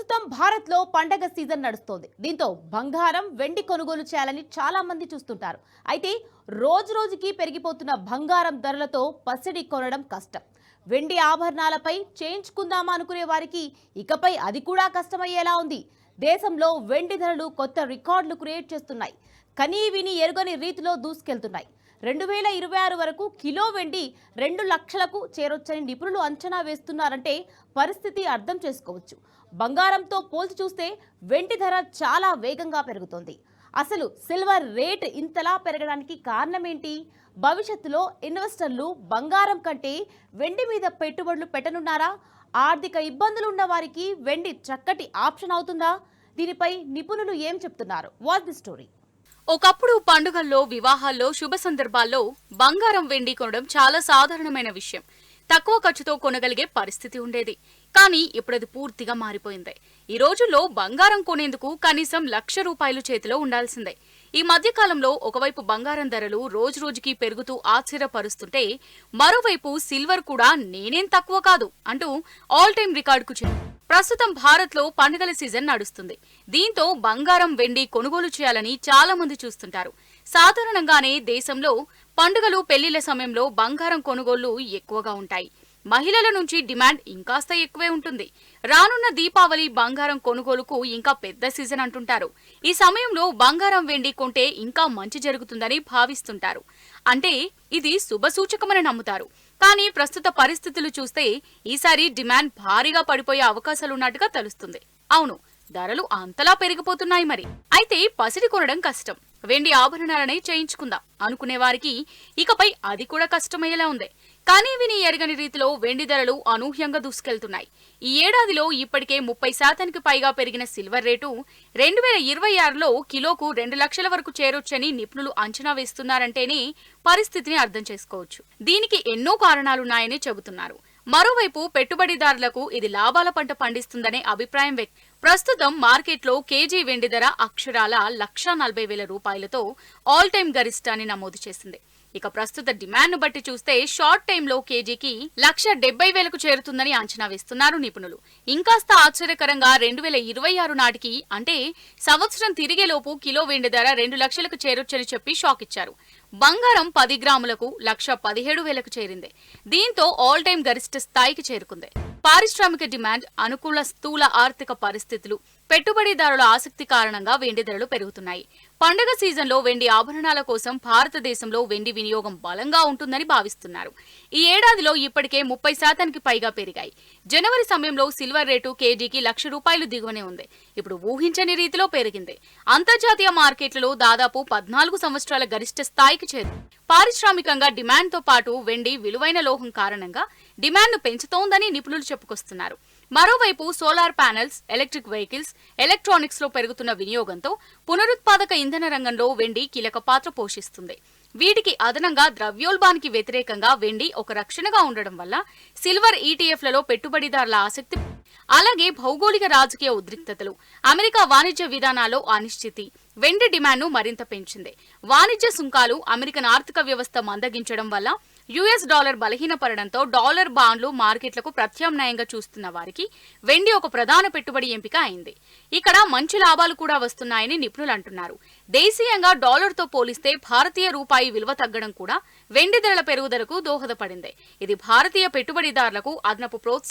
ప్రస్తుతం భారత్ లో పండగ సీజన్ నడుస్తోంది. దీంతో బంగారం, వెండి కొనుగోలు చేయాలని చాలా మంది చూస్తుంటారు. అయితే రోజు రోజుకి పెరిగిపోతున్న బంగారం ధరలతో పసిడి కొనడం కష్టం. వెండి ఆభరణాలపై చేయించుకుందామా అనుకునే వారికి ఇకపై అది కూడా కష్టమయ్యేలా ఉంది. దేశంలో వెండి ధరలు కొత్త రికార్డులు క్రియేట్ చేస్తున్నాయి. కనీ విని ఎరుగని రీతిలో దూసుకెళ్తున్నాయి. 2026 వరకు కిలో వెండి 2 లక్షలకు చేరొచ్చని నిపుణులు అంచనా వేస్తున్నారంటే పరిస్థితి అర్థం చేసుకోవచ్చు. బంగారంతో పోల్చి చూస్తే వెండి ధర చాలా వేగంగా పెరుగుతోంది. అసలు సిల్వర్ రేట్ ఇంతలా పెరగడానికి కారణమేంటి? భవిష్యత్తులో ఇన్వెస్టర్లు బంగారం కంటే వెండి మీద పెట్టుబడులు పెట్టనున్నారా? ఆర్థిక ఇబ్బందులు ఉన్న వారికి వెండి చక్కటి ఆప్షన్ అవుతుందా? దీనిపై నిపుణులు ఏం చెప్తున్నారు? Watch the story. ఒకప్పుడు పండుగల్లో, వివాహాల్లో, శుభ సందర్భాల్లో బంగారం, వెండి కొనడం చాలా సాధారణమైన విషయం. తక్కువ ఖర్చుతో కొనగలిగే పరిస్థితి ఉండేది. కానీ ఇప్పుడు అది పూర్తిగా మారిపోయింది. ఈ రోజుల్లో బంగారం కొనేందుకు కనీసం ₹1,00,000 చేతిలో ఉండాల్సిందే. ఈ మధ్య కాలంలో ఒకవైపు బంగారం ధరలు రోజు రోజుకి పెరుగుతూ ఆశ్చర్యపరుస్తుంటే, మరోవైపు సిల్వర్ కూడా నేనేం తక్కువ కాదు అంటూ ఆల్ టైమ్ రికార్డుకు చేరింది. ప్రస్తుతం భారత్ లో పండుగల సీజన్ నడుస్తుంది. దీంతో బంగారం, వెండి కొనుగోలు చేయాలని చాలా మంది చూస్తుంటారు. సాధారణంగానే దేశంలో పండుగలు, పెళ్లిళ్ల సమయంలో బంగారం కొనుగోళ్లు ఎక్కువగా ఉంటాయి. మహిళల నుంచి డిమాండ్ ఇంకాస్త ఎక్కువే ఉంటుంది. రానున్న దీపావళి బంగారం కొనుగోలుకు ఇంకా పెద్ద సీజన్ అంటుంటారు. ఈ సమయంలో బంగారం, వెండి కొంటే ఇంకా మంచి జరుగుతుందని భావిస్తుంటారు. అంటే ఇది శుభసూచకమని నమ్ముతారు. కానీ ప్రస్తుత పరిస్థితులు చూస్తే ఈసారి డిమాండ్ భారీగా పడిపోయే అవకాశాలున్నట్టుగా తెలుస్తుంది. అవును, ధరలు అంతలా పెరిగిపోతున్నాయి. మరి అయితే పసిడి కొనడం కష్టం, వెండి ఆభరణాలనే చేయించుకుందాం అనుకునే వారికి ఇకపై అది కూడా కష్టమయ్యేలా ఉంది. కానీ విని ఎరగని రీతిలో వెండి ధరలు అనూహ్యంగా దూసుకెళ్తున్నాయి. ఈ ఏడాదిలో ఇప్పటికే 30% పైగా పెరిగిన సిల్వర్ రేటు 2026లో కిలోకు 2 లక్షల వరకు చేరొచ్చని నిపుణులు అంచనా వేస్తున్నారంటేనే పరిస్థితిని అర్థం చేసుకోవచ్చు. దీనికి ఎన్నో కారణాలున్నాయని చెబుతున్నారు. మరోవైపు పెట్టుబడిదారులకు ఇది లాభాల పంట పండిస్తుందనే అభిప్రాయం వ్యక్తం. ప్రస్తుతం మార్కెట్లో కేజీ వెండి ధర అక్షరాల ₹1,40,000తో ఆల్ టైమ్ గరిష్టాన్ని నమోదు చేసింది. ఇక ప్రస్తుత డిమాండ్ బట్టి చూస్తే షార్ట్ టైంలో కేజీకి ₹1,70,000కు చేరుతుందని అంచనా వేస్తున్నారు నిపుణులు. ఇంకాస్త ఆశ్చర్యకరంగా 2026 నాటికి, అంటే సంవత్సరం తిరిగేలోపు కిలో వెండి ధర 2 లక్షలకు చేరొచ్చని చెప్పి షాక్ ఇచ్చారు. బంగారం 10 గ్రాములకు ₹1,17,000కు చేరింది. దీంతో ఆల్ టైమ్ గరిష్ట స్థాయికి చేరుకుంది. పారిశ్రామిక డిమాండ్, అనుకూల స్థూల ఆర్థిక పరిస్థితులు, పెట్టుబడిదారుల ఆసక్తి కారణంగా వెండి ధరలు పెరుగుతున్నాయి. పండుగ సీజన్లో వెండి ఆభరణాల కోసం భారతదేశంలో వెండి వినియోగం బలంగా ఉంటుందని భావిస్తున్నారు. ఈ ఏడాదిలో ఇప్పటికే 30% పైగా పెరిగాయి. జనవరి సమయంలో సిల్వర్ రేటు కేజీకి ₹1,00,000 దిగువనే ఉంది. ఇప్పుడు ఊహించని రీతిలో పెరిగింది. అంతర్జాతీయ మార్కెట్లలో దాదాపు 14 సంవత్సరాల గరిష్ట స్థాయికి చేరింది. పారిశ్రామికంగా డిమాండ్తో పాటు వెండి విలువైన లోహం కారణంగా డిమాండ్ను పెంచుతోందని నిపుణులు చెప్పుకొస్తున్నారు. మరోవైపు solar panels, electric vehicles, electronics లో పెరుగుతున్న వినియోగంతో పునరుత్పాదక ఇంధన రంగంలో వెండి కీలక పాత్ర పోషిస్తుంది. వీటికి అదనంగా ద్రవ్యోల్బణానికి వ్యతిరేకంగా వెండి ఒక రక్షణగా ఉండడం వల్ల సిల్వర్ ఈటీఎఫ్లలో పెట్టుబడిదారుల ఆసక్తి, అలాగే భౌగోళిక రాజకీయ ఉద్రిక్తతలు, అమెరికా వాణిజ్య విధానాల్లో అనిశ్చితి వెండి డిమాండ్ను మరింత పెంచింది. వాణిజ్య సుంకాలు, అమెరికన్ ఆర్థిక వ్యవస్థ మందగించడం వల్ల యుఎస్ డాలర్ బలహీనపడడంతో డాలర్ బాండ్లు మార్కెట్లకు ప్రత్యామ్నాయంగా చూస్తున్న వారికి వెండి ఒక ప్రధాన పెట్టుబడి ఎంపిక అయింది. ఇక్కడ మంచి లాభాలు కూడా వస్తున్నాయని నిపుణులు అంటున్నారు. దేశీయంగా డాలర్తో పోలిస్తే భారతీయ రూపాయి విలువ తగ్గడం కూడా వెండి ధరల పెరుగుదలకు దోహదపడింది. ఇది భారతీయ పెట్టుబడిదారులకు అదనపు ప్రోత్సాహం